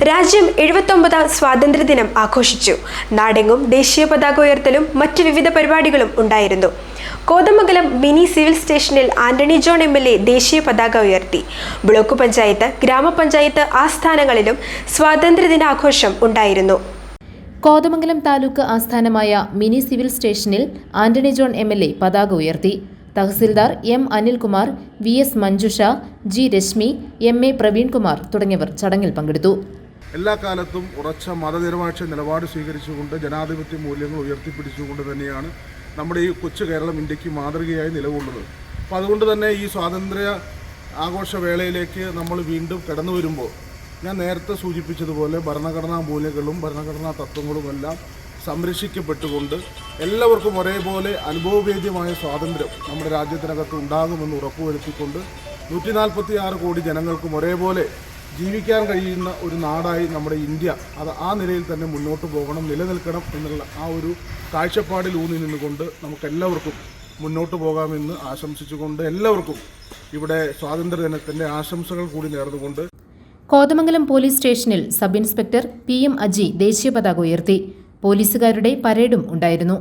രാജ്യം 79ാം സ്വാതന്ത്ര്യദിനം ആഘോഷിച്ചു. നാടെങ്ങും ദേശീയ പതാക ഉയർത്തലും മറ്റ് വിവിധ പരിപാടികളും ഉണ്ടായിരുന്നു. കോതമംഗലം മിനി സിവിൽ സ്റ്റേഷനിൽ ആന്റണി ജോൺ MLA ദേശീയ പതാക ഉയർത്തി. ബ്ലോക്ക് പഞ്ചായത്ത്, ഗ്രാമപഞ്ചായത്ത് ആസ്ഥാനങ്ങളിലും സ്വാതന്ത്ര്യദിനാഘോഷം ഉണ്ടായിരുന്നു. കോതമംഗലം താലൂക്ക് ആസ്ഥാനമായ മിനി സിവിൽ സ്റ്റേഷനിൽ ആന്റണി ജോൺ MLA പതാക ഉയർത്തി. Tahsildar M. Anilkumar, VS Manjusha, G. Rashmi, MA Praveenkumar തുടങ്ങിയവർ ചടങ്ങിൽ പങ്കെടുത്തു. എല്ലാ കാലത്തും ഉറച്ച മതനിരപേക്ഷ നിലപാട് സ്വീകരിച്ചുകൊണ്ട് ജനാധിപത്യ മൂല്യങ്ങൾ ഉയർത്തിപ്പിടിച്ചുകൊണ്ട് തന്നെയാണ് നമ്മുടെ ഈ കൊച്ചു കേരളം ഇന്ത്യക്ക് മാതൃകയായി നിലകൊള്ളുന്നത്. അപ്പോൾ അതുകൊണ്ട് തന്നെ ഈ സ്വാതന്ത്ര്യ ആഘോഷവേളയിലേക്ക് നമ്മൾ വീണ്ടും കടന്നു വരുമ്പോൾ ഞാൻ നേരത്തെ സൂചിപ്പിച്ചതുപോലെ ഭരണഘടനാ മൂല്യങ്ങളും ഭരണഘടനാ തത്വങ്ങളുമെല്ലാം സംരക്ഷിക്കപ്പെട്ടുകൊണ്ട് എല്ലാവർക്കും ഒരേപോലെ അനുഭവവേദ്യമായ സ്വാതന്ത്ര്യം നമ്മുടെ രാജ്യത്തിനകത്ത് ഉണ്ടാകുമെന്ന് ഉറപ്പുവരുത്തിക്കൊണ്ട് 146 കോടി ജനങ്ങൾക്കും ഒരേപോലെ ജീവിക്കാൻ കഴിയുന്ന ഒരു നാടായി നമ്മുടെ ഇന്ത്യ അത് ആ നിലയിൽ തന്നെ മുന്നോട്ട് പോകണം, നിലനിൽക്കണം എന്നുള്ള ആ ഒരു കാഴ്ചപ്പാടിൽ ഊന്നി നിന്നുകൊണ്ട് നമുക്കെല്ലാവർക്കും മുന്നോട്ട് പോകാമെന്ന് ആശംസിച്ചുകൊണ്ട് എല്ലാവർക്കും ഇവിടെ സ്വാതന്ത്ര്യദിനത്തിൻ്റെ ആശംസകൾ കൂടി നേർന്നുകൊണ്ട് കോതമംഗലം പോലീസ് സ്റ്റേഷനിൽ സബ് ഇൻസ്പെക്ടർ PM അജി ദേശീയ പതാക ഉയർത്തി. പോലീസുകാരുടെ പരേഡും ഉണ്ടായിരുന്നു.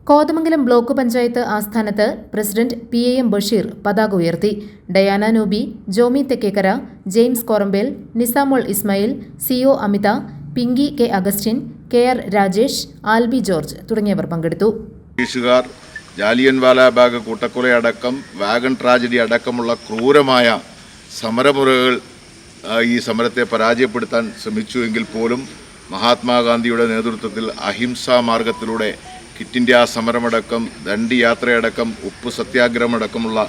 കോതമംഗലം ബ്ലോക്ക് പഞ്ചായത്ത് ആസ്ഥാനത്ത് പ്രസിഡന്റ് PAM ബഷീർ പതാക ഉയർത്തി. Diana Nobi, Jomy Thekkekara, James Korambel, Nizamol Ismail, CO Amitha, Pinky K. Augustine, KR Rajesh, Alby George തുടങ്ങിയവർ പങ്കെടുത്തു. ബ്രിട്ടീഷുകാർ ജാലിയൻവാലാബാഗ് കൂട്ടക്കൊലയടക്കം വാഗൺ ട്രാജഡി അടക്കമുള്ള ക്രൂരമായ സമരമുറകൾ ഈ സമരത്തെ പരാജയപ്പെടുത്താൻ ശ്രമിച്ചുവെങ്കിൽ പോലും മഹാത്മാഗാന്ധിയുടെ നേതൃത്വത്തിൽ അഹിംസാ മാർഗത്തിലൂടെ ക്വിറ്റ് ഇന്ത്യ സമരമടക്കം ദണ്ഡി യാത്രയടക്കം ഉപ്പ് സത്യാഗ്രഹമടക്കമുള്ള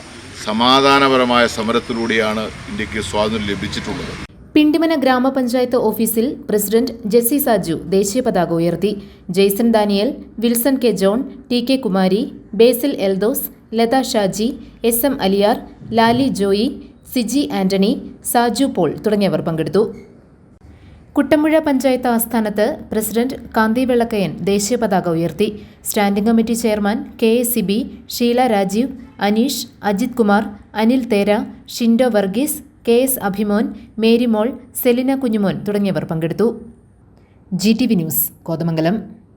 സമാധാനപരമായ സമരത്തിലൂടെയാണ് ഇന്ത്യക്ക് സ്വാതന്ത്ര്യം ലഭിച്ചിട്ടുള്ളത്. പിണ്ടിമന ഗ്രാമപഞ്ചായത്ത് ഓഫീസിൽ പ്രസിഡന്റ് ജെസ്സി സാജു ദേശീയ പതാക ഉയർത്തി. Jaison Daniel, Wilson K. John, TK Kumari, Basil Eldhose, Latha Shaji, SM Aliyar, Lali Joy, Siji Antony, Saju Paul തുടങ്ങിയവർ പങ്കെടുത്തു. കുട്ടമ്പുഴ പഞ്ചായത്ത് ആസ്ഥാനത്ത് പ്രസിഡന്റ് കാന്തി വെള്ളക്കയൻ ദേശീയ പതാക ഉയർത്തി. Standing committee chairman KA Siby, Sheela Rajeev, Aneesh, Ajith Kumar, Anil Thera, Shindo Varghese, KS Abhimon, Marymol, Selina Kunjumon തുടങ്ങിയവർ പങ്കെടുത്തു. GTV news, Kothamangalam.